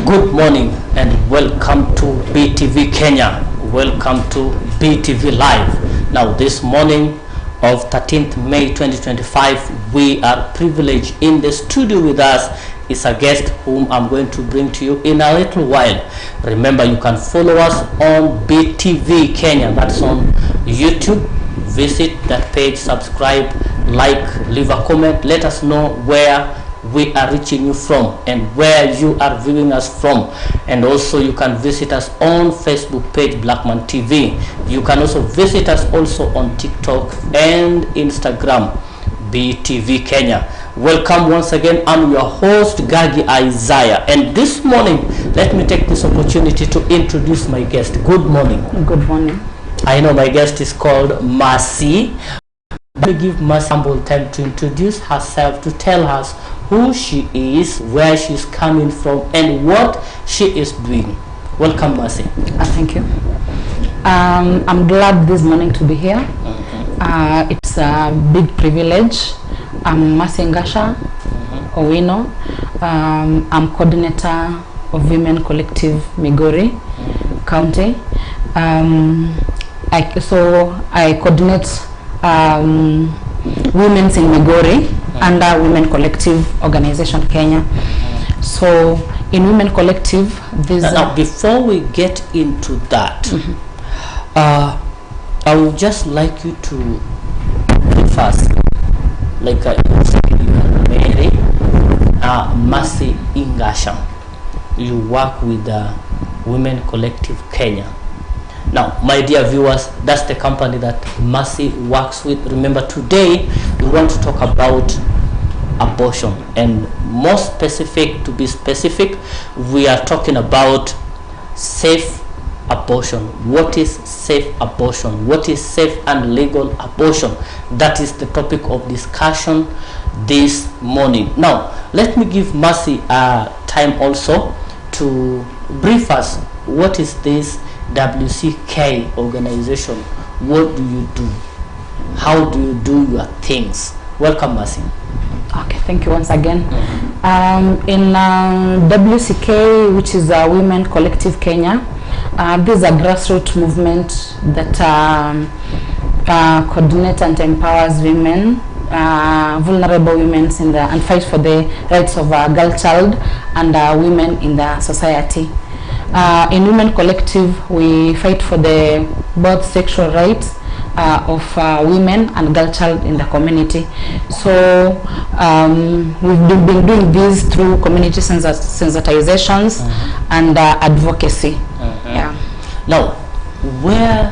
Good morning and welcome to BTV Kenya. Welcome to BTV Live. Now this morning of 13th May 2025, we are privileged. In the studio with us is a guest whom I'm going to bring to you in a little while. Remember, you can follow us on BTV Kenya. That's on YouTube. Visit that page, subscribe, like, leave a comment. Let us know where we are reaching you from and where you are viewing us from. And also you can visit us on Facebook page Blackman TV. You can also visit us also on TikTok and Instagram, BTV Kenya. Welcome once again. I'm your host Gagi Isaiah, and this morning let me take this opportunity to introduce my guest. Good morning. Good morning. I know my guest is called Mercy. We give Mercy ample time to introduce herself, to tell us who she is, where she's coming from, and what she is doing. Welcome, Mercy. Thank you. I'm glad this morning to be here. It's a big privilege. I'm Mercy Ngasha Owino. I'm coordinator of Women Collective Migori County. I coordinate women in Migori under Women Collective Organization Kenya. So in Women Collective, this now before we get into that, I would just like you to first, like you are Mary Mercy Ngasha. You work with Women Collective Kenya. Now, my dear viewers, that's the company that Mercy works with. Remember, today we want to talk about abortion, and more specific, to be specific, we are talking about safe abortion. What is safe abortion? What is safe and legal abortion? That is the topic of discussion this morning. Now, let me give Mercy time also to brief us. What is this WCK organization? What do you do? How do you do your things? Welcome, Mercy. Okay, thank you once again. In WCK, which is Women Collective Kenya, this is a grassroots movement that coordinates and empowers women, vulnerable women and fight for the rights of girl child and women in the society. In Women Collective, we fight for the both sexual rights of women and girl child in the community. So we've been doing this through community sensitizations and advocacy. Yeah. Now, where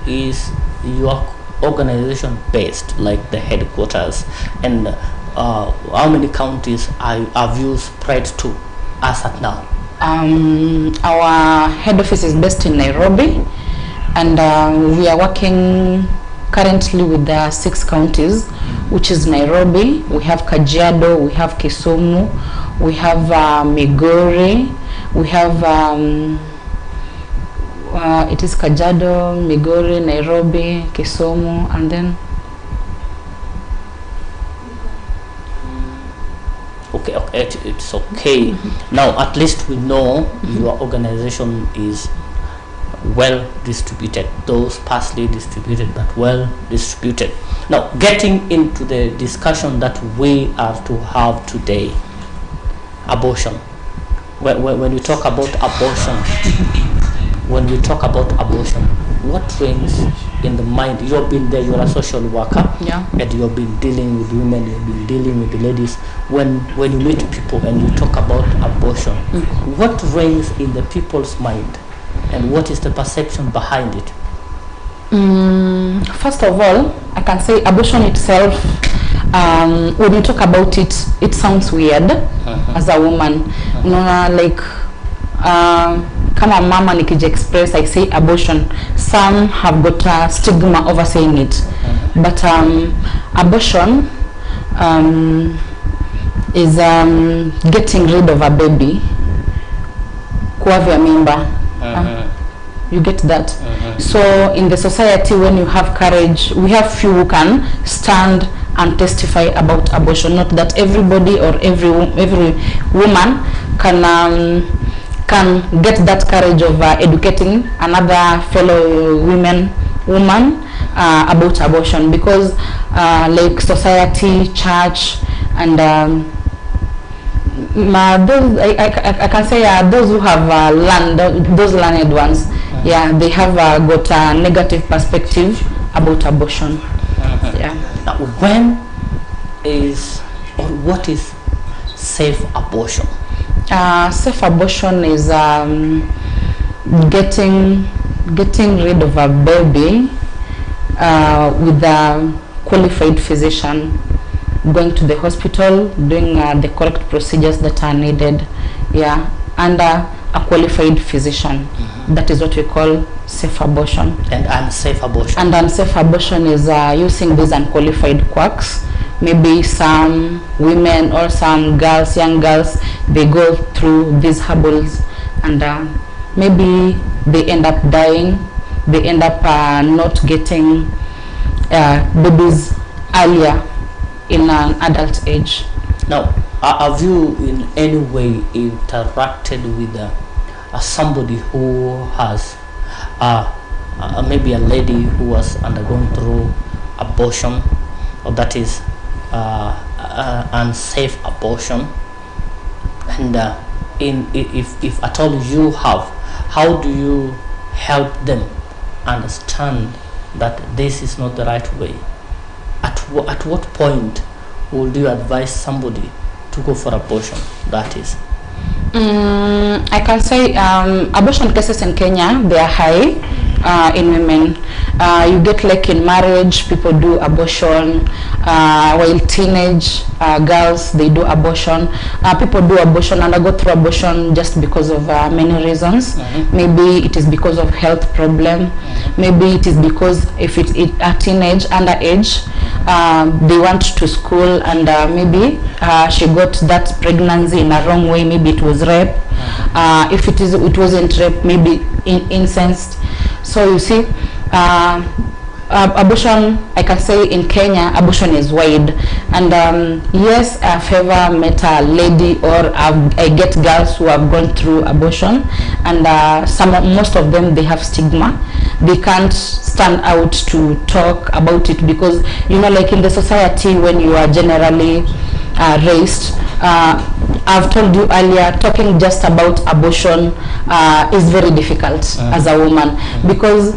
is your organization based, like the headquarters, and how many counties have you spread to as at now? Our head office is based in Nairobi, and we are working currently with the 6 counties, which is Nairobi, we have Kajiado, we have Kisumu, we have Migori, we have it is Kajiado, Migori, Nairobi, Kisumu, and then okay, it's okay. Now at least we know your organization is well distributed, those sparsely distributed but well distributed. Now, getting into the discussion that we are to have today, abortion. When we talk about abortion, what rings in the mind? You've been there, you're a social worker, yeah, and you've been dealing with women, you've been dealing with the ladies. When you meet people and you talk about abortion, what rings in the people's mind, and what is the perception behind it? First of all, I can say abortion itself, when you talk about it, it sounds weird as a woman. You know, like kama mama nikija express, I say abortion, some have got a stigma over saying it. But abortion is getting rid of a baby, kuavya mimba. You get that? So in the society, when you have courage, we have few who can stand and testify about abortion. Not that everybody or every woman can get that courage of educating another fellow woman about abortion, because like society, church, and those, I can say those who have learned, those learned ones, yeah, they have got a negative perspective about abortion. Yeah. Now, when is or what is safe abortion? Safe abortion is getting rid of a baby with a qualified physician, going to the hospital, doing the correct procedures that are needed, yeah, under a qualified physician. That is what we call safe abortion. And unsafe abortion? And unsafe abortion is using these unqualified quacks. Maybe some women or some girls, young girls, they go through these herbals, and maybe they end up dying. They end up not getting babies earlier in an adult age. Now, have you in any way interacted with somebody who has maybe a lady who has undergone through abortion, or that is unsafe abortion, and if at all you have, how do you help them understand that this is not the right way? At what point would you advise somebody to go for abortion? That is, I can say abortion cases in Kenya, they are high in women. You get like in marriage, people do abortion, while teenage girls, they do abortion. People do abortion and go through abortion just because of many reasons. Maybe it is because of health problem. Maybe it is because if it's a teenage, underage, they went to school and maybe she got that pregnancy in a wrong way. Maybe it was rape. If it wasn't rape, maybe incest. So you see, abortion, I can say in Kenya, abortion is wide. And yes, I've ever met a lady, or I get girls who have gone through abortion, and most of them, they have stigma. They can't stand out to talk about it, because, you know, like in the society, when you are generally raised, I've told you earlier, talking just about abortion is very difficult as a woman, because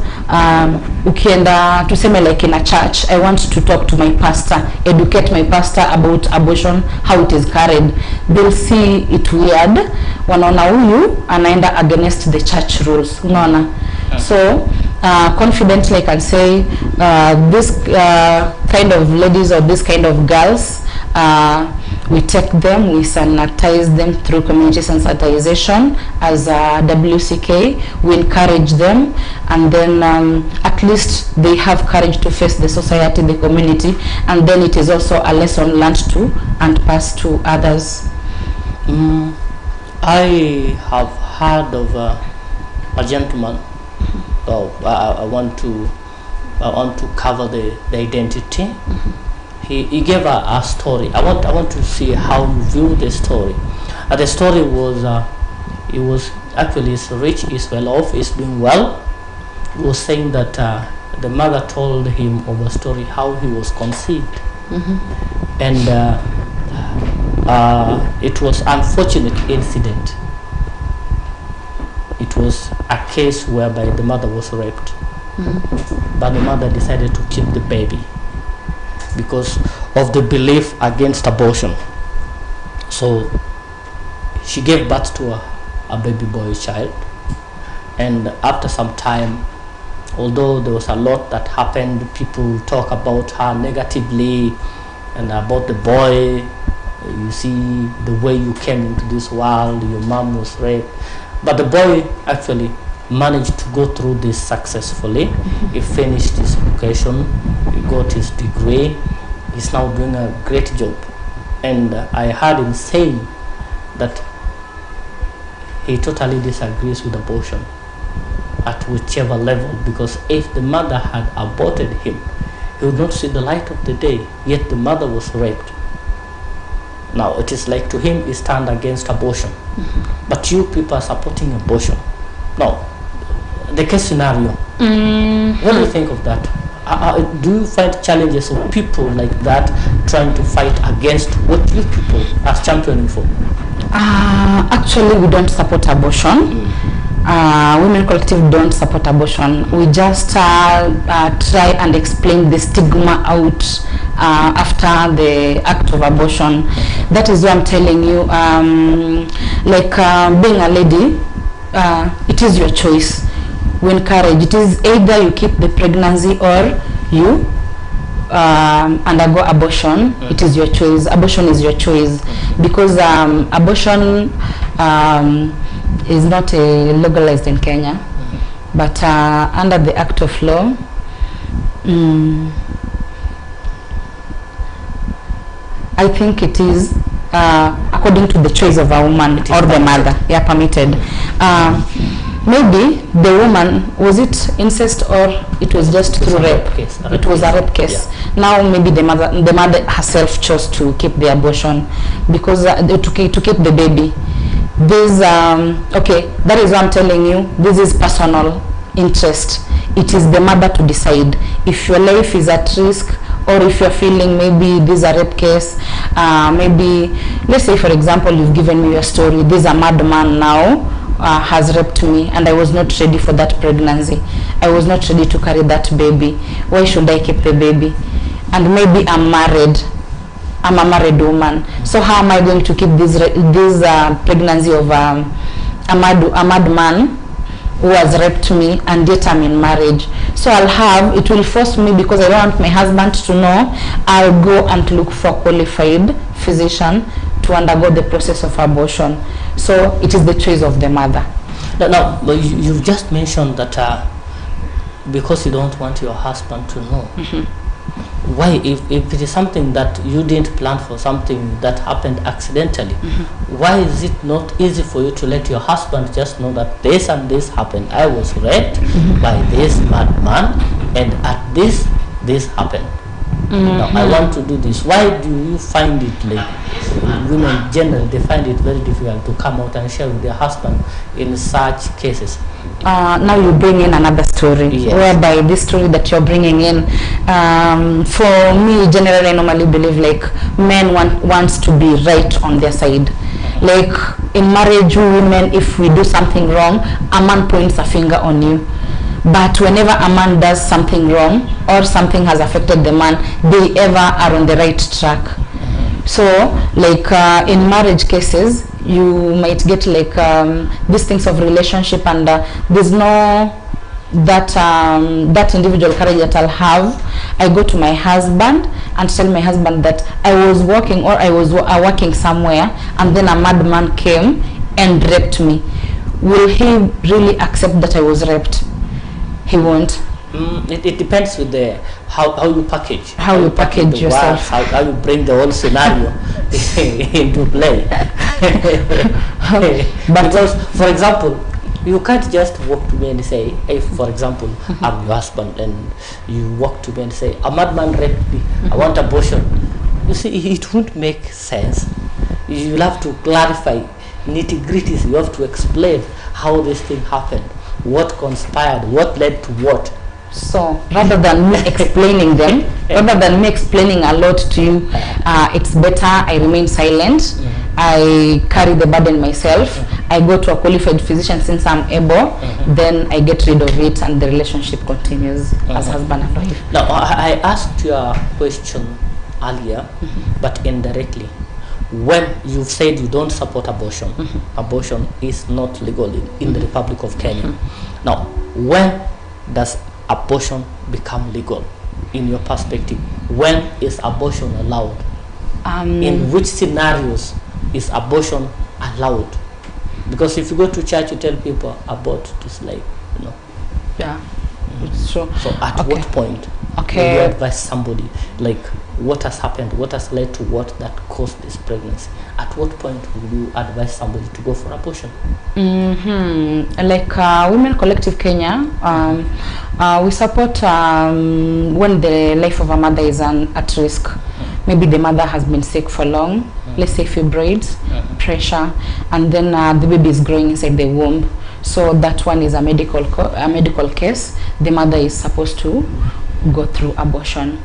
ukienda tuseme like in a church, I want to talk to my pastor, educate my pastor about abortion, how it is carried. They'll see it weird, wanaona huyu anaenda against the church rules, unaona. So confidently I can say this kind of ladies or this kind of girls, we take them, we sanitize them through community sensitization as WCK. We encourage them, and then at least they have courage to face the society, the community, and then it is also a lesson learned to and passed to others. I have heard of a gentleman. I want to cover the identity. He gave a story. I want to see how you view the story. The story was he was actually rich, is well off, is doing well. He was saying that the mother told him of a story how he was conceived, and it was unfortunate incident. It was a case whereby the mother was raped, but the mother decided to keep the baby because of the belief against abortion. So she gave birth to a baby boy child, and after some time, although there was a lot that happened, people talk about her negatively and about the boy. You see the way you came into this world, your mom was raped, but the boy actually managed to go through this successfully. He finished his education, he got his degree, he's now doing a great job. And I heard him saying that he totally disagrees with abortion at whichever level, because if the mother had aborted him, he would not see the light of the day, yet the mother was raped. Now it is like to him he stand against abortion, but you people are supporting abortion. Now, the case scenario, what do you think of that? Do you find challenges of people like that trying to fight against what you people are championing for? Actually, we don't support abortion. Women Collective don't support abortion. We just try and explain the stigma out after the act of abortion. That is why I'm telling you, being a lady, it is your choice. We encourage, it is either you keep the pregnancy or you undergo abortion. It is your choice. Abortion is your choice, because abortion is not legalized in Kenya, but under the Act of Law, I think it is according to the choice of a woman or the mother, permitted. Maybe the woman, was it incest or it was just through rape? It was a rape case. Now maybe the mother herself chose to keep the abortion because to keep the baby. This okay, that is what I'm telling you. This is personal interest. It is the mother to decide if your life is at risk, or if you're feeling maybe this is a rape case. Maybe, let's say for example, you've given me your story. This is a madman now has raped me, and I was not ready for that pregnancy. I was not ready to carry that baby. Why should I keep the baby? And maybe I'm married. I'm a married woman. So how am I going to keep this pregnancy of a madman who has raped me, and yet I'm in marriage? So it will force me, because I don't want my husband to know, I'll go and look for a qualified physician to undergo the process of abortion. So it is the choice of the mother. Now, you've just mentioned that because you don't want your husband to know. Why, if it is something that you didn't plan for, something that happened accidentally, why is it not easy for you to let your husband just know that this and this happened? I was raped by this madman, and at this happened. Now I want to do this. Why do you find it, like women generally, they find it very difficult to come out and share with their husband in such cases? Now you bring in another story, whereby this story that you're bringing in, for me generally, I normally believe like men wants to be right on their side. Like in marriage, women, if we do something wrong, a man points a finger on you. But whenever a man does something wrong or something has affected the man, they ever are on the right track. So like in marriage cases, you might get like these things of relationship, and there's no that individual courage that I'll have. I go to my husband and tell my husband that I was working, or I was working somewhere, and then a madman came and raped me. Will he really accept that I was raped? He won't. It depends with the how you package. How you package yourself. How you bring the whole scenario into play. Because, for example, you can't just walk to me and say, hey, for example, I'm your husband, and you walk to me and say, a madman raped me, I want abortion. You see, it won't make sense. You'll have to clarify nitty-gritties. You have to explain how this thing happened, what conspired, what led to what. So rather than me explaining them, rather than me explaining a lot to you, it's better I remain silent. I carry the burden myself. I go to a qualified physician since I'm able. Then I get rid of it, and the relationship continues as husband and wife. Now, I asked you a question earlier, but indirectly. When you've said you don't support abortion, abortion is not legal in the Republic of Kenya. Now, when does abortion become legal in your perspective? When is abortion allowed? In which scenarios is abortion allowed? Because if you go to church, you tell people abort, just like, you know. Yeah, it's true. So at what point will you advise somebody, like, what has happened, what has led to what that caused this pregnancy? At what point will you advise somebody to go for abortion? Like Women Collective Kenya, we support when the life of a mother is at risk. Maybe the mother has been sick for long, let's say fibroids, pressure, and then the baby is growing inside the womb. So that one is a medical case. The mother is supposed to go through abortion.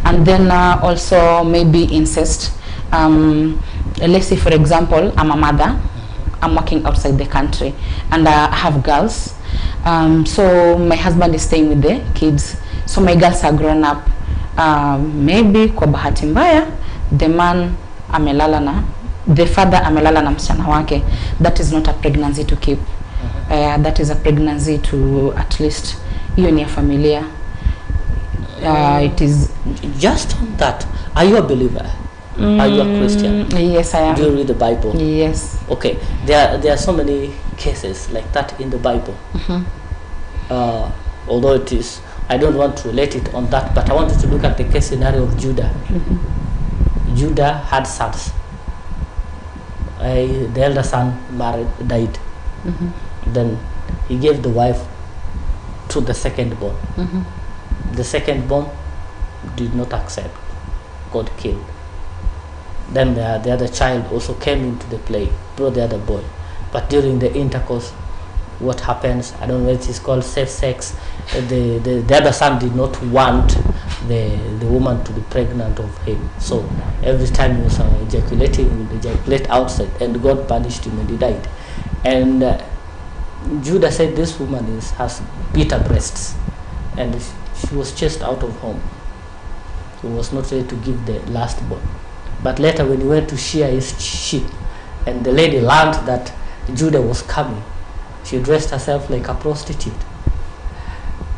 And then also maybe incest. Let's say, for example, I'm a mother. I'm working outside the country, and I have girls. So my husband is staying with the kids. So my girls are grown up. Maybe kwa bahati mbaya, the man amelala na, the father amelala na msichana wake. That is not a pregnancy to keep. That is a pregnancy to at least hiyo ni ya familia. It is just on that. Are you a believer? Are you a Christian? Yes, I am. Do you read the Bible? Yes. Okay, there are so many cases like that in the Bible. Although it is, I don't want to relate it on that, but I wanted to look at the case scenario of Judah. Judah had sons. The elder son died. Then he gave the wife to the second born. The second born did not accept. God killed. Then the other child also came into the play, brought the other boy. But during the intercourse, what happens, I don't know, it is called safe sex. The other son did not want the woman to be pregnant of him. So every time he was ejaculating, he would ejaculate outside, and God punished him and he died. And Judah said this woman has bitter breasts, and she was chased out of home. He was not ready to give the last born. But later when he went to shear his sheep, and the lady learned that Judah was coming, she dressed herself like a prostitute.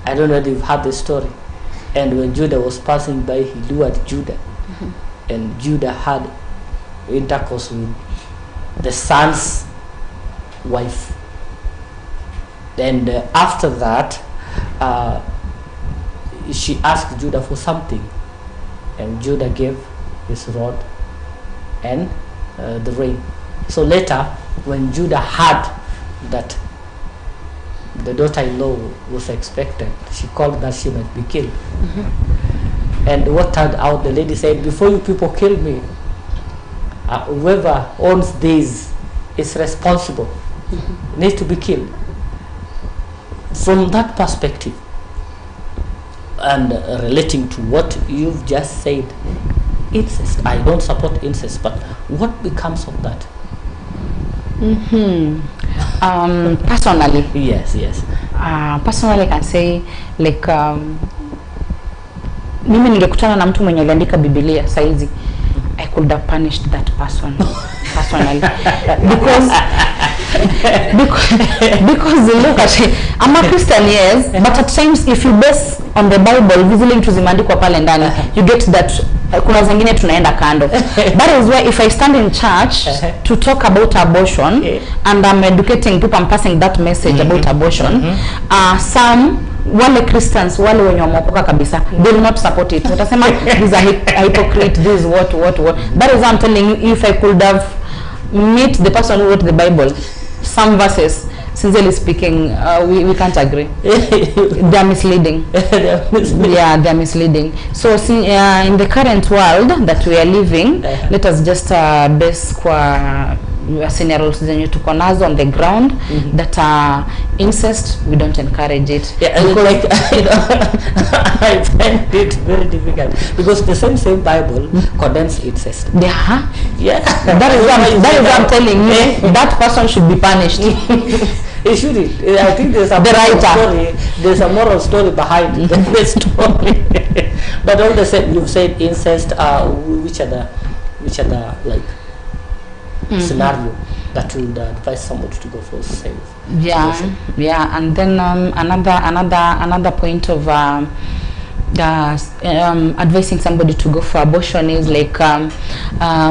I don't know if you've heard the story. And when Judah was passing by, he lured Judah. And Judah had intercourse with the son's wife. And after that, she asked Judah for something. And Judah gave his rod and the ring. So later, when Judah heard that the daughter-in-law was expected, she called that she might be killed. And what turned out, the lady said, before you people kill me, whoever owns this is responsible, needs to be killed. From that perspective, and relating to what you've just said, incest, I don't support incest, but what becomes of that? Personally, yes. Personally, I can say, like, mimi ningekutana na mtu mwenye aliandika Biblia saizi, I could have punished that person personally, because look at it, I'm a Christian, yes, but at times if you base on the Bible, vizile vitu zimeandikwa pale ndani, you get that kuna zingine tunaenda kando. That is why if I stand in church to talk about abortion, and I'm educating people, I'm passing that message about abortion, some wale Christians, wale wenye wameokoka kabisa, they will not support it. Watasema this is a hypocrite, this is what. That is why I'm telling you, if I could have met the person who wrote the Bible, some verses, sincerely speaking, we can't agree. They are misleading. Yeah, they are misleading. So in the current world that we are living, let us just base kwa scenarios zenye tuko nazo on the ground, that incest, we don't encourage it. Yeah, like, I find it very difficult because the same Bible condemns incest. Yeah. That is what I'm telling you. That person should be punished. It should. I think there's a story. There's a moral story behind the story. But all the same, you've said incest. Which other like scenario that would advise somebody to go for safe? Yeah, and then another point of advising somebody to go for abortion is like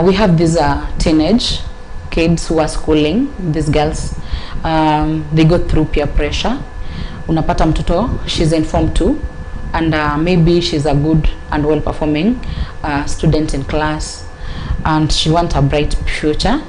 we have these teenage kids who are schooling, these girls, they go through peer pressure. Unapata mtoto, she's informed too, and maybe she's a good and well performing student in class, and she wants a bright future,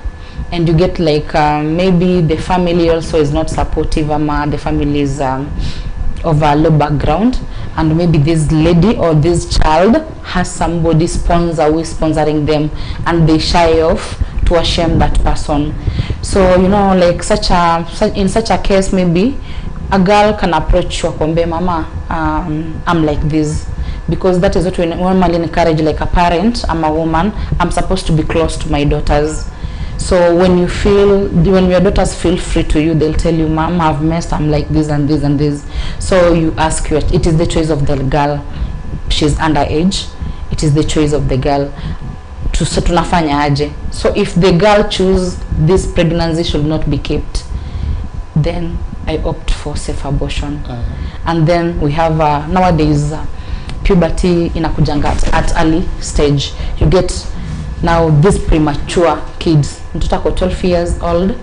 and you get like maybe the family also is not supportive, the family is of a low background, and maybe this lady or this child has somebody sponsor who is sponsoring them, and they shy off to shame that person. So you know, like in such a case, maybe a girl can approach you and mama, I'm like this, because that is what we normally encourage. Like a parent, I'm a woman, I'm supposed to be close to my daughters. So when your daughters feel free to you, they'll tell you, mom, I've messed, I'm like this and this and this. So you ask her, it is the choice of the girl. She's underage, it is the choice of the girl. Tunafanya aje? So if the girl choose this pregnancy should not be kept, then I opt for safe abortion. And then we have nowadays puberty inakujanga at early stage. You get now these premature kids, mtoto ako 12 years old.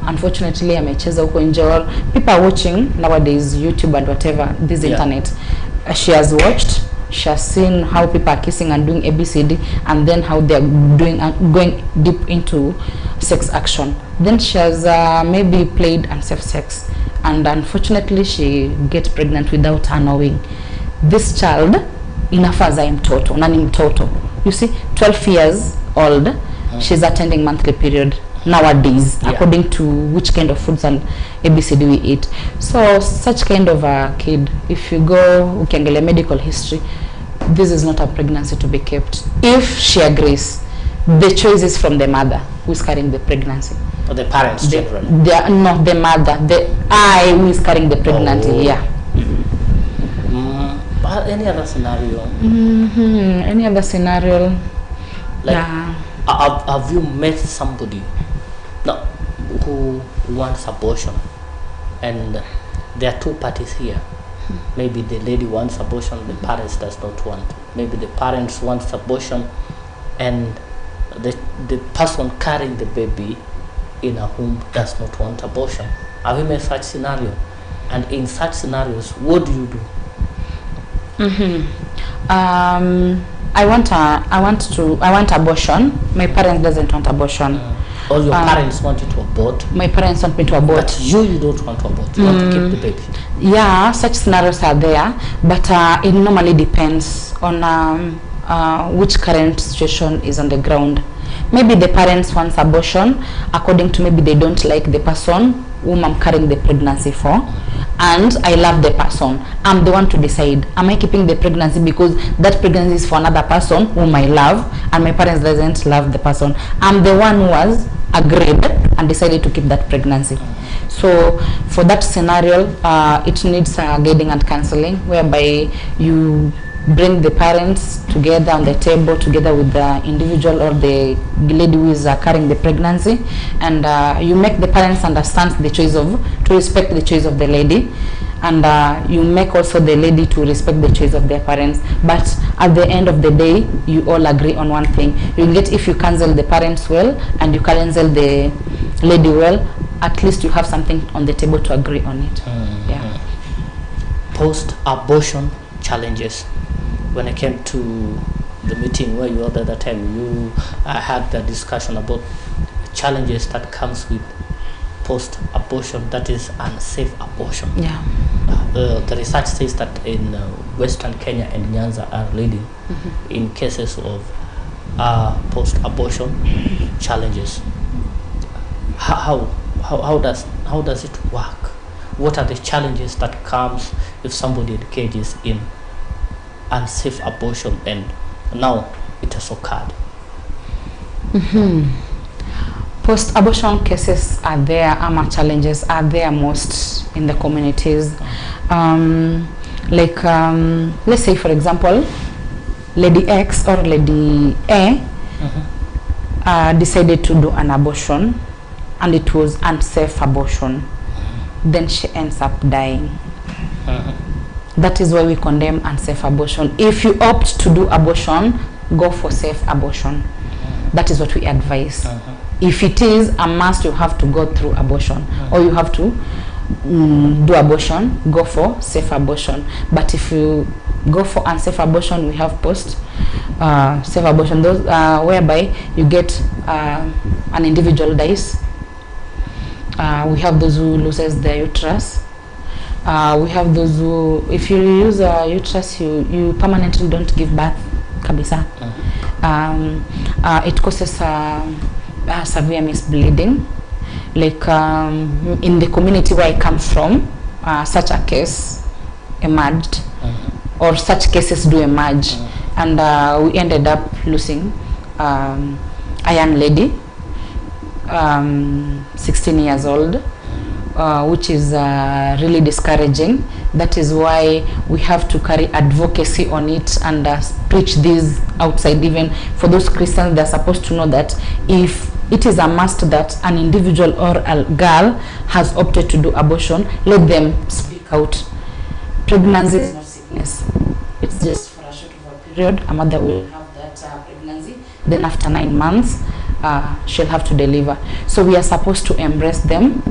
Unfortunately amecheza huko nje, or people are watching nowadays YouTube and whatever, this internet. She has watched, she has seen how people are kissing and doing ABCD, and then how they are doing going deep into sex action. Then she has maybe played unsafe sex, and unfortunately she gets pregnant without her knowing. This child inafaza mtoto, nani mtoto. You see, 12 years old, she's attending monthly period nowadays, according to which kind of foods and ABCD we eat. So such kind of a kid, if you go ukiangalia medical history, this is not a pregnancy to be kept. If she agrees, the choice is from the mother who is carrying the pregnancy. Or the parents, children? Not the mother, who is carrying the pregnancy, Any other scenario? Any other scenario? Like, have you met somebody who wants abortion, and there are two parties here? Maybe the lady wants abortion, the parents does not want. Maybe the parents wants abortion, and the person carrying the baby in a womb does not want abortion. Have you met such scenario? And in such scenarios, what do you do? I want abortion. My parents doesn't want abortion. Or your parents want you to abort? My parents want me to abort. But you don't want to abort. You want to keep the baby. Yeah, such scenarios are there, but it normally depends on which current situation is on the ground. Maybe the parents want abortion according to maybe they don't like the person whom I'm carrying the pregnancy for, and I love the person. I'm the one to decide, am I keeping the pregnancy because that pregnancy is for another person whom I love, and my parents doesn't love the person. I'm the one who has agreed and decided to keep that pregnancy. So for that scenario, it needs guiding and counseling, whereby you bring the parents together on the table together with the individual or the lady who is carrying the pregnancy, and you make the parents understand the choice of, to respect the choice of the lady, and you make also the lady to respect the choice of their parents. But at the end of the day, you all agree on one thing. You get, if you cancel the parents well and you cancel the lady well, at least you have something on the table to agree on it. Post-abortion challenges. When I came to the meeting where you were the other time, you had the discussion about challenges that comes with post-abortion, that is unsafe abortion. The research says that in Western Kenya and Nyanza are leading in cases of post-abortion challenges. How does it work? What are the challenges that comes if somebody engages in unsafe abortion and now it has occurred? Post-abortion cases are there, challenges are there most in the communities. Let's say for example, Lady X or Lady A decided to do an abortion, and it was unsafe abortion. Then she ends up dying. That is why we condemn unsafe abortion. If you opt to do abortion, go for safe abortion. That is what we advise. If it is a must, you have to go through abortion, or you have to do abortion, go for safe abortion. But if you go for unsafe abortion, we have safe abortion, those whereby you get an individual dies. We have those who loses their uterus. We have those who, if you use a uterus, you permanently don't give birth, kabisa. It causes severe misbleeding. Like in the community where I come from, such a case emerged, or such cases do emerge, and we ended up losing a young lady, 16 years old, which is really discouraging. That is why we have to carry advocacy on it and preach this outside. Even for those Christians, they're supposed to know that if it is a must that an individual or a girl has opted to do abortion, let them speak out. Pregnancy is not sickness. It's just for a short of a period. A mother will have that pregnancy. Then after 9 months, she'll have to deliver. So we are supposed to embrace them,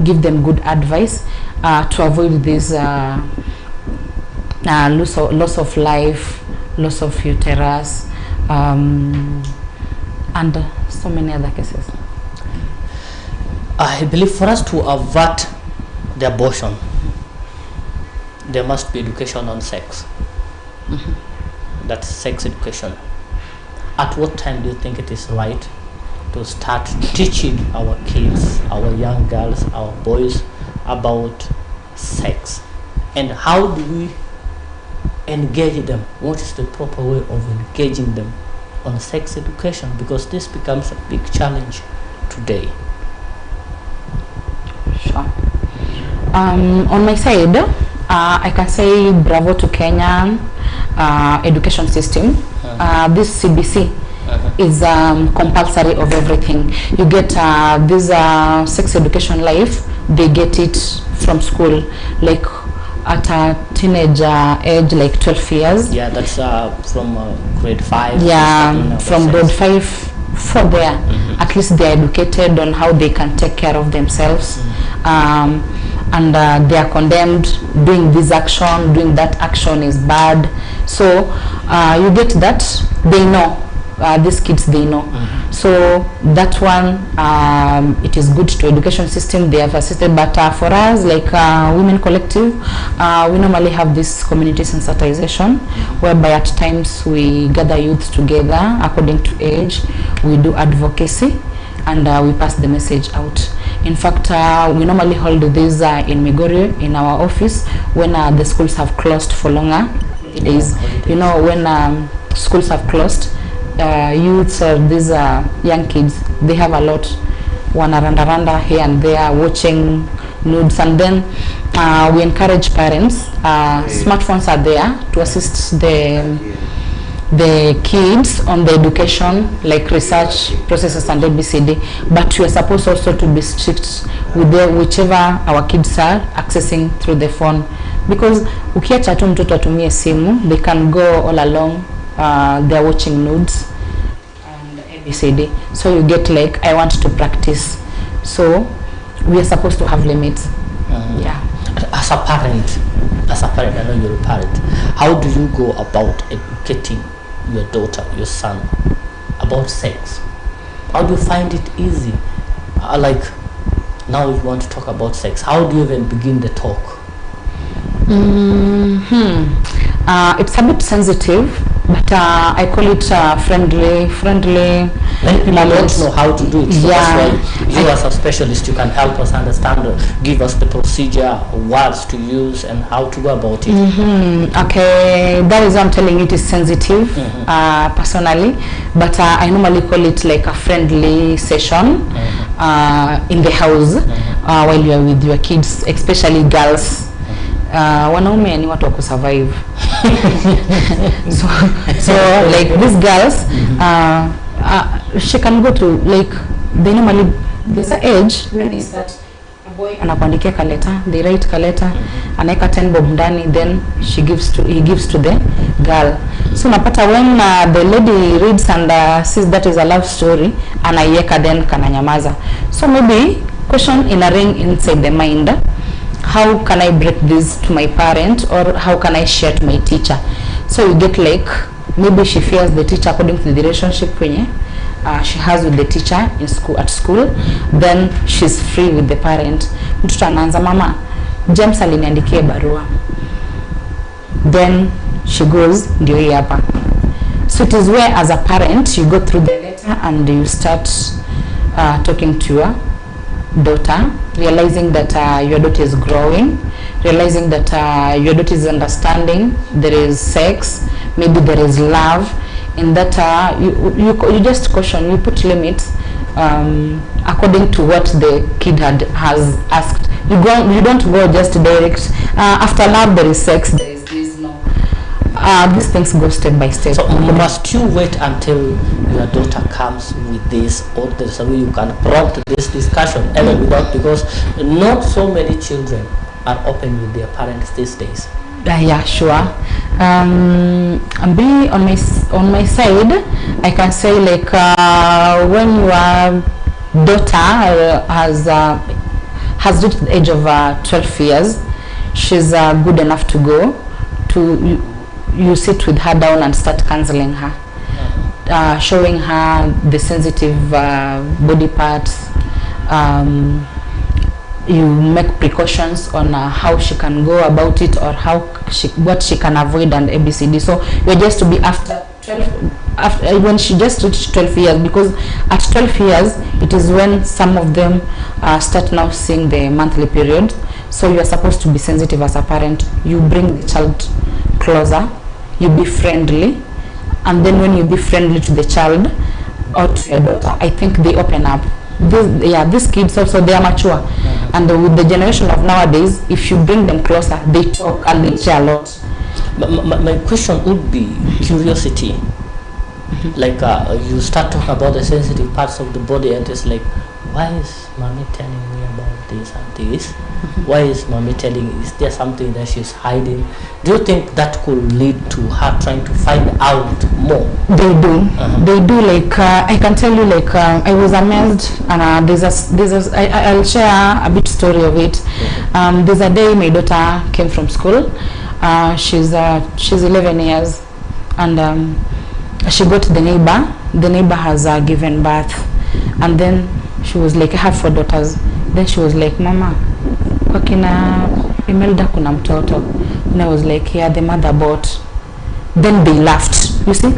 give them good advice to avoid this loss of life, loss of uterus, and so many other cases. I believe for us to avert the abortion, there must be education on sex. That's sex education. At what time do you think it is right to start teaching our kids, our young girls, our boys about sex? And how do we engage them? What is the proper way of engaging them on sex education? Because this becomes a big challenge today. Sure. On my side, I can say bravo to Kenyan education system. This CBC is compulsory of everything. You get this sex education life, they get it from school, like at a teenage age, like 12 years. Yeah, that's from grade 5. Yeah, from grade 5 for there. At least they are educated on how they can take care of themselves. And they are condemned. Doing this action, doing that action is bad. So you get that, they know. These kids, they know. So that one, it is good to education system, they have assisted. But for us, like Women Collective, we normally have this community sensitization, whereby at times we gather youths together according to age, we do advocacy, and we pass the message out. In fact, we normally hold this in Migori, in our office, when the schools have closed for longer days. You know, when schools have closed, youths or these young kids, they have a lot wanaranda here and there watching nudes, and then we encourage parents. Smartphones are there to assist the kids on the education, like research processes and ABCD, but we are supposed also to be strict with whichever our kids are accessing through the phone, because ukiacha tu mtoto atumie simu, they can go all along. They're watching nudes and ABCD. So you get like, I want to practice. So we are supposed to have limits. Yeah. As a parent, I know you're a parent. How do you go about educating your daughter, your son, about sex? How do you find it easy? Like now you want to talk about sex. How do you even begin the talk? It's a bit sensitive, but I call it friendly. Many people don't know how to do it. So Yeah. that's why you as a specialist, you can help us understand, give us the procedure, words to use, and how to go about it. Okay, that is why I'm telling you it is sensitive, personally, but I normally call it like a friendly session in the house while you are with your kids, especially girls. Wanaume ni watu wa kusurvive. so like these girls, she can go to, like, they normally, there's an age when is that a boy anakuandikia kaleta, they write kaleta, anaeka 10 bob ndani, then he gives to the girl. So napata when the lady reads and sees that is a love story, anaieka, then kananyamaza. So maybe question in a ring inside the mind, how can I break this to my parent, or how can I share to my teacher? So you get like, maybe she fears the teacher according to the relationship she has with the teacher in school, at school, then she's free with the parent. Mtoto anaanza, mama, James aliniandikia barua. Then she goes, ndio hii hapa. So it is where, as a parent, you go through the letter and you start talking to your daughter, realizing that your daughter is growing, realizing that your daughter is understanding there is sex, maybe there is love, in that you just caution, you put limits according to what the kid has asked. You don't go just direct, after love there is sex, there is this, no. These things go step by step. So must you wait until your daughter comes with this, or there's a way you can prompt this discussion, even without, because not so many children are open with their parents these days? Yeah, sure. Be on my side, I can say, like, when your daughter has reached the age of 12 years, she's good enough to go to, you sit with her down and start counseling her, showing her the sensitive body parts. You make precautions on how she can go about it, or what she can avoid, and ABCD. So you're just to be after 12, when she just reached 12 years, because at 12 years it is when some of them start now seeing the monthly period. So you are supposed to be sensitive as a parent. You bring the child closer, you be friendly, and then when you be friendly to the child or to your daughter, I think they open up. These kids also, they are mature, and with the generation of nowadays, if you bring them closer, they talk and they share a lot. My question would be curiosity. Like you start talking about the sensitive parts of the body, and it's like, why is mommy telling me about this and this? Why is mommy telling? Is there something that she's hiding? Do you think that could lead to her trying to find out more? They do. They do. Like I can tell you, like I was amazed, and I'll share a bit story of it. There's a day my daughter came from school. She's 11 years, and she got the neighbor. The neighbor has given birth, and then she was like, I have 4 daughters. Then she was like, Mama, kwa kina Imelda kuna mtoto. And I was like, yeah, the mother bought. Then they laughed. You see,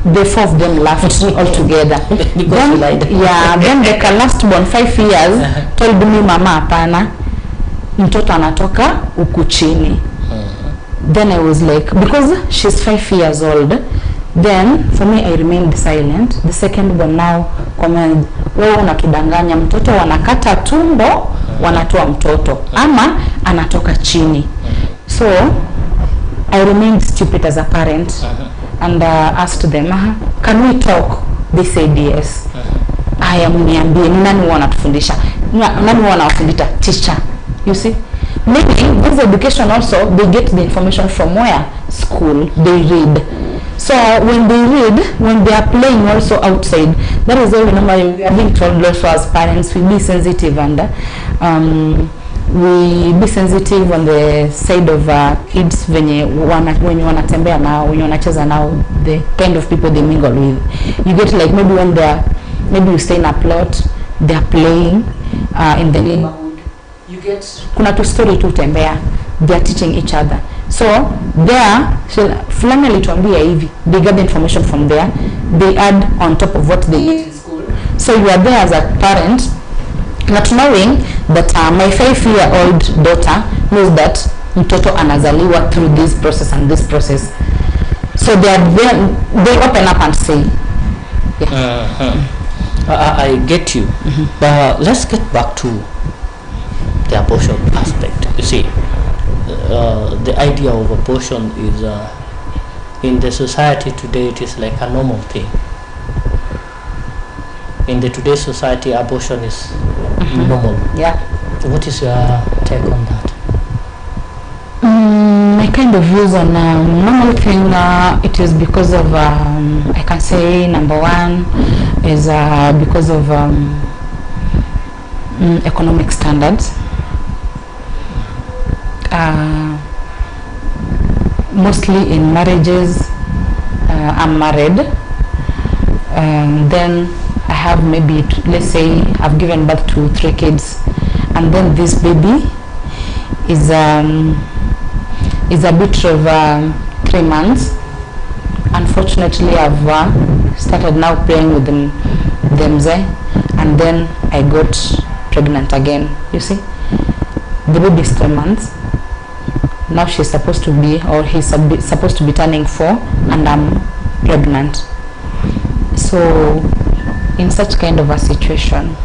the 4 of them laughed all together. Then, then the last born 5 years told me, Mama, hapana, mtoto anatoka huku chini. Then I was like, because she's 5 years old, then for me I remained silent. The second one now comment, wewe unatudanganya, mtoto wanakata tumbo wanatoa mtoto ama anatoka chini. So I remained stupid as a parent and asked them, can we talk? They said yes. I am niambie, nani wanatufundisha? Nani wanawafundisha? Teacher. You see? Maybe this education also, they get the information from where? School. They read. So when they read, when they are playing also outside, that is why we are being told also as parents, we be sensitive, and we be sensitive on the side of kids when you wanatembea now, when you wanacheza now, the kind of people they mingle with. You get like maybe when maybe you stay in a plot, they are playing in the neighborhood. You get kuna tu story tu tembea, they are teaching each other. So there, fulani alituambia hivi, they get the information from there, they add on top of what they get in school. So you are there as a parent, not knowing that my 5-year-old daughter knows that mtoto anazaliwa through this process and this process. So they open up and say, yeah. I get you. But let's get back to the abortion aspect. You see, the idea of abortion is in the society today, it is like a normal thing. In the today's society, abortion is normal. Yeah. So what is your take on that? My kind of views on normal thing, it is because of I can say number one is because of economic standards. Mostly in marriages, I'm married, then I have maybe, let's say I've given birth to 3 kids, and then this baby is a bit of 3 months, Unfortunately, I've started now playing with them, and then I got pregnant again. You see, the baby is 3 months. Now she's supposed to be, or he's supposed to be turning 4, and I'm pregnant. So in such kind of a situation,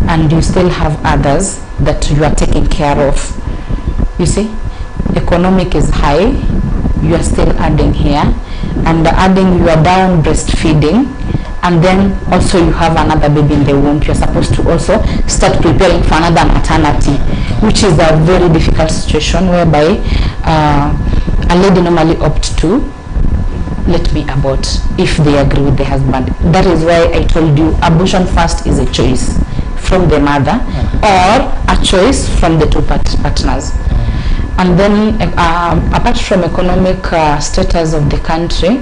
and you still have others that you are taking care of, you see, economic is high, you are still adding here, and adding, you are down breastfeeding, and then also you have another baby in the womb. You're supposed to also start preparing for another maternity, which is a very difficult situation, whereby a lady normally opts to let me abort if they agree with the husband. That is why I told you abortion first is a choice from the mother, or a choice from the two partners. And then apart from economic status of the country,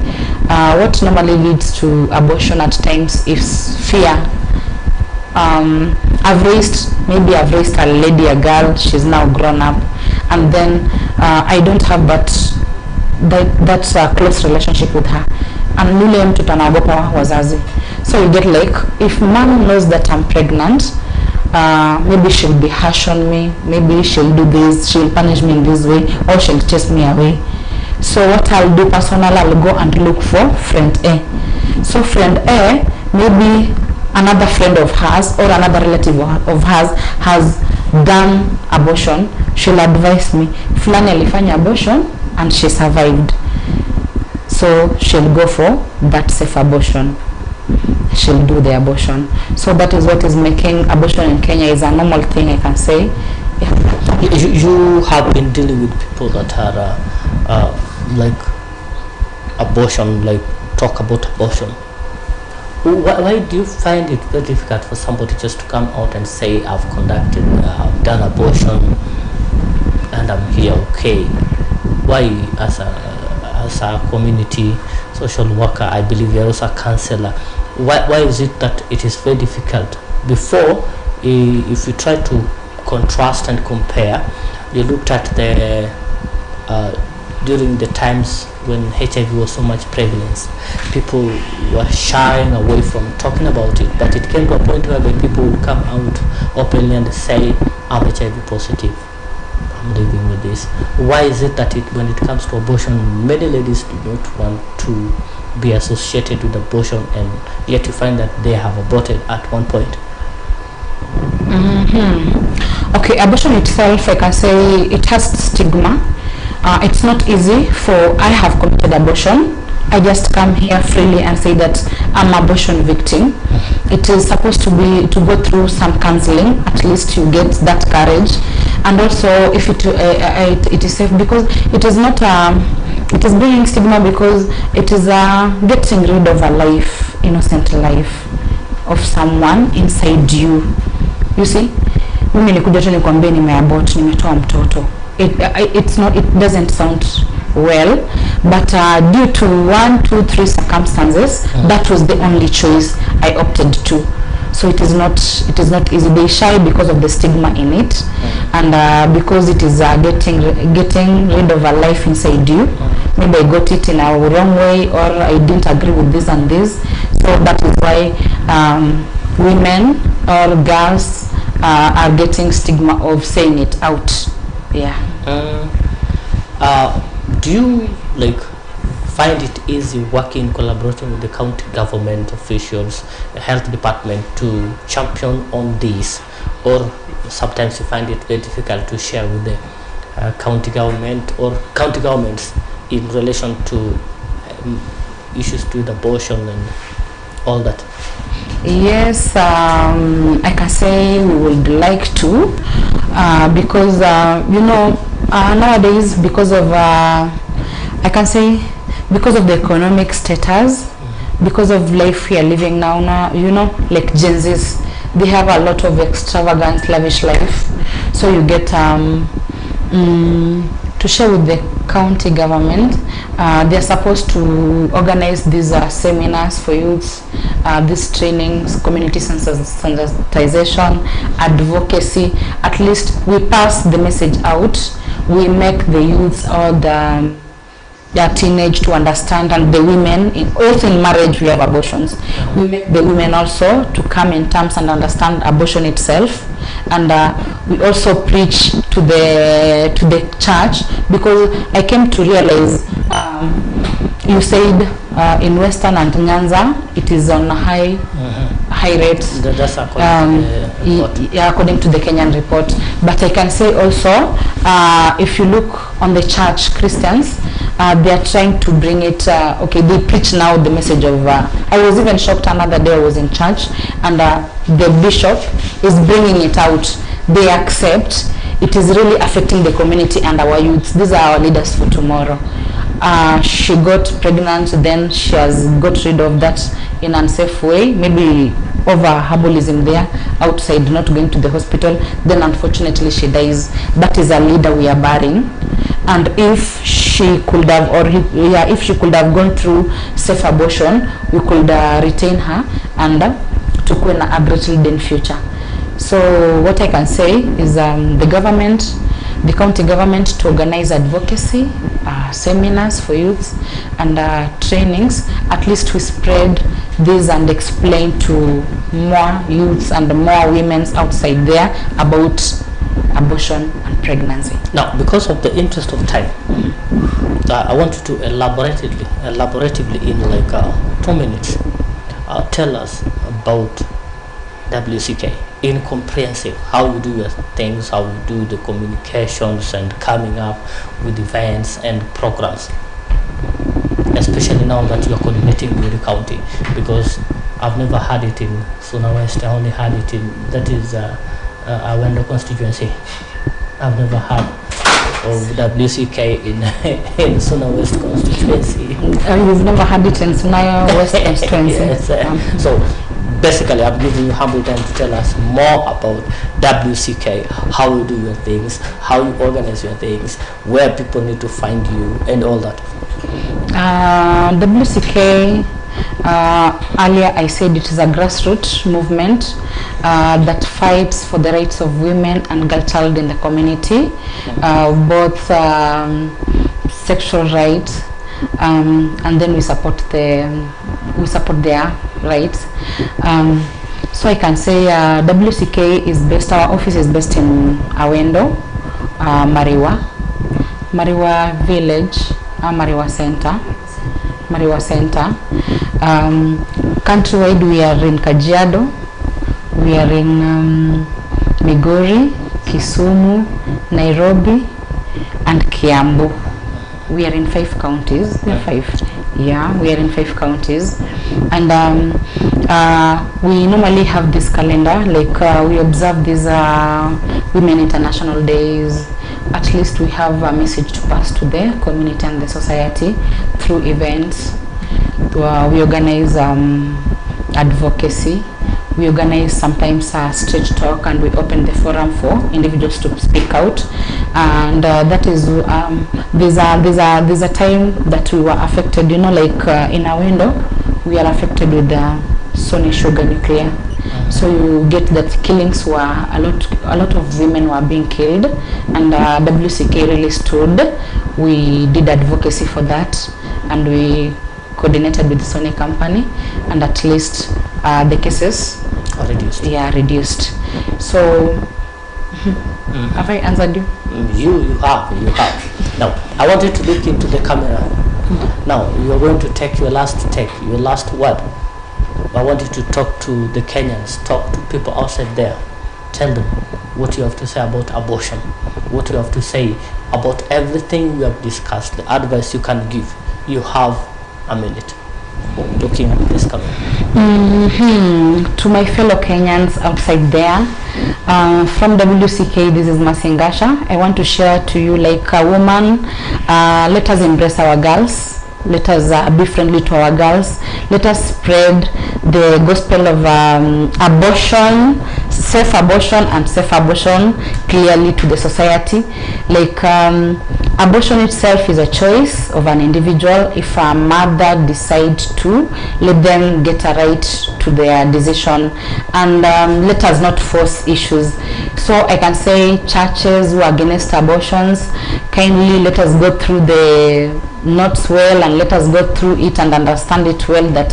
what normally leads to abortion at times is fear. I've raised a lady, a girl, she's now grown up, and then I don't have that close relationship with her, and nile mtoto anaogopa wazazi. So you get like, if mom knows that I'm pregnant, maybe she'll be harsh on me, maybe she'll do this, she'll punish me in this way, or she'll chase me away. So what I'll do personally, I'll go and look for friend A. So friend A, maybe another friend of hers or another relative of hers has done abortion. She'll advise me, fulani alifanya abortion and she survived, so she'll go for that safe abortion, she'll do the abortion. So that is what is making abortion in Kenya is a normal thing, I can say. Yeah. You have been dealing with people that are like abortion, like talk about abortion. Why do you find it very difficult for somebody just to come out and say, I've done abortion and I'm here okay? Why, as a community social worker, I believe you're also a counselor, why is it that it is very difficult? Before, if you try to contrast and compare, you looked at the during the times when HIV was so much prevalence, people were shying away from talking about it, but it came to a point where people would come out openly and say, I'm HIV positive, I'm living with this. Why is it that when it comes to abortion, many ladies do not want to be associated with abortion, and yet you find that they have aborted at one point? Okay, abortion itself, I can say it has stigma. It's not easy I have committed abortion, I just come here freely and say that I'm an abortion victim. It is supposed to go through some counseling, at least you get that courage. And also if it is safe, because it is not it is bringing stigma, because it is getting rid of a life, innocent life of someone inside you. You see, mimi nikuja tu nikwambie nimeabort, nimetoa mtoto. It doesn't sound well, but due to 1, 2, 3 circumstances, that was the only choice I opted to. So it is not easy. They shy because of the stigma in it, and because it is getting rid of a life inside you. Maybe I got it in a wrong way, or I didn't agree with this and this. So that is why women or girls are getting stigma of saying it out. Yeah. Do you find it easy working, collaborating with the county government officials, the health department, to champion on this, or sometimes you find it very difficult to share with the county government or county governments in relation to issues with abortion and all that? Yes, I can say we would like to, because nowadays, because of I can say because of the economic status, because of life we are living now, like Gen Zs, they have a lot of extravagant, lavish life. So you get to share with the county government. They're supposed to organize these seminars for youths, these trainings, community sensitization, advocacy. At least we pass the message out. We make the youths or the teenage to understand, and the women also in marriage we have abortions. We make the women also to come in terms and understand abortion itself, and we also preach to the church, because I came to realize you said in Western and Nyanza it is on high rates. That's according according to the Kenyan report. But I can say also, if you look on the church, Christians, they are trying to bring it, okay, they preach now the message of, I was even shocked another day I was in church, and the bishop is bringing it out. They accept it is really affecting the community and our youths. These are our leaders for tomorrow. She got pregnant, then she has got rid of that in an unsafe way, maybe over herbalism there outside, not going to the hospital. Then unfortunately she dies. That is a leader we are burying. And if she could have, or if she could have gone through safe abortion, we could retain her and to win a great leading future. So what I can say is the government, the county government, to organize advocacy seminars for youths and trainings. At least we spread this and explain to more youths and more women outside there about abortion and pregnancy. Now, because of the interest of time, I want you to elaboratively in like 2 minutes, tell us about WCK in comprehensive, how you do your things, how you do the communications and coming up with events and programs, especially now that you are coordinating with the county, because I've never had it in Suna West. I only had it in, that is Awendo constituency. I've never had of WCK in Suna West constituency. You've never had it in Suna West constituency? Yes. So basically, I'm giving you humble time to tell us more about WCK, how you do your things, how you organize your things, where people need to find you, and all that. WCK, earlier I said it is a grassroots movement that fights for the rights of women and girl child in the community, both sexual rights, and then we support their rights. So I can say WCK is based, our office is based in Awendo, Mariwa village, Mariwa Center. Countrywide we are in Kajiado, we are in Migori, Kisumu, Nairobi and Kiambu. We are in 5 counties. There are 5. Yeah, we are in 5 counties, and we normally have this calendar, like we observe these Women International Days. At least we have a message to pass to the community and the society through events. We organize advocacy. We organize sometimes a stage talk, and we open the forum for individuals to speak out. And that is there's a time that we were affected, you know, like in our window we are affected with the Sony Sugar nuclear. So you get that killings were a lot of women were being killed, and WCK really stood. We did advocacy for that, and we coordinated with the Sony company, and at least the cases are reduced. Yeah, reduced. So have I answered you? You have. Now I want you to look into the camera. Now you are going to take your last word. I want you to talk to the Kenyans, talk to people outside there. Tell them what you have to say about abortion, what you have to say about everything we have discussed, the advice you can give. You have a minute. Looking at this camera. To my fellow Kenyans outside there, from WCK, this is Masingasha. I want to share to you, like a woman, let us embrace our girls. Let us be friendly to our girls. Let us spread the gospel of abortion, safe abortion clearly to the society. Like abortion itself is a choice of an individual. If a mother decides to, let them get a right to their decision, and let us not force issues. So I can say churches who are against abortions, kindly let us go through the not well, and let us go through it and understand it well, that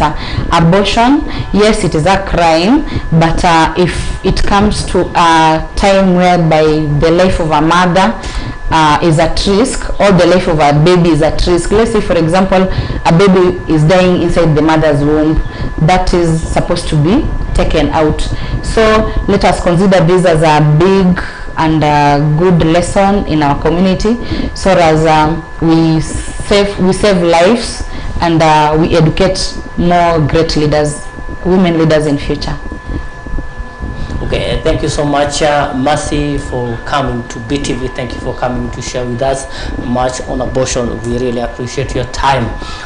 abortion, yes, it is a crime, but if it comes to a time whereby the life of a mother is at risk, or the life of a baby is at risk. Let's say, for example, a baby is dying inside the mother's womb, that is supposed to be taken out. So let us consider this as a big and a good lesson in our community, so as we save lives, and we educate more great leaders, women leaders in future. Okay, thank you so much, Mercy, for coming to BTV. Thank you for coming to share with us much on abortion. We really appreciate your time.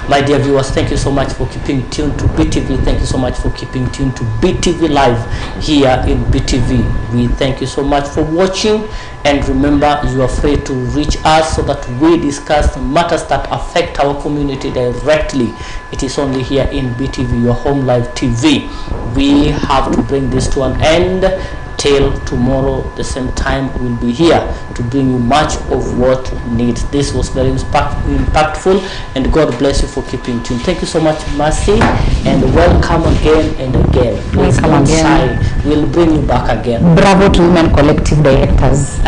My dear viewers, thank you so much for keeping tuned to BTV. Thank you so much for keeping tuned to BTV Live here in BTV. We thank you so much for watching, and remember, you are free to reach us so that we discuss matters that affect our community directly. It is only here in BTV, your home live TV. We have to bring this to an end. Till tomorrow the same time, we'll be here to bring you much of what needs. This was very impactful, and God bless you for keeping tuned. Thank you so much, Mercy, and welcome again and again. Please Welcome don't again. shy. We'll bring you back again. Bravo to Women Collective Directors.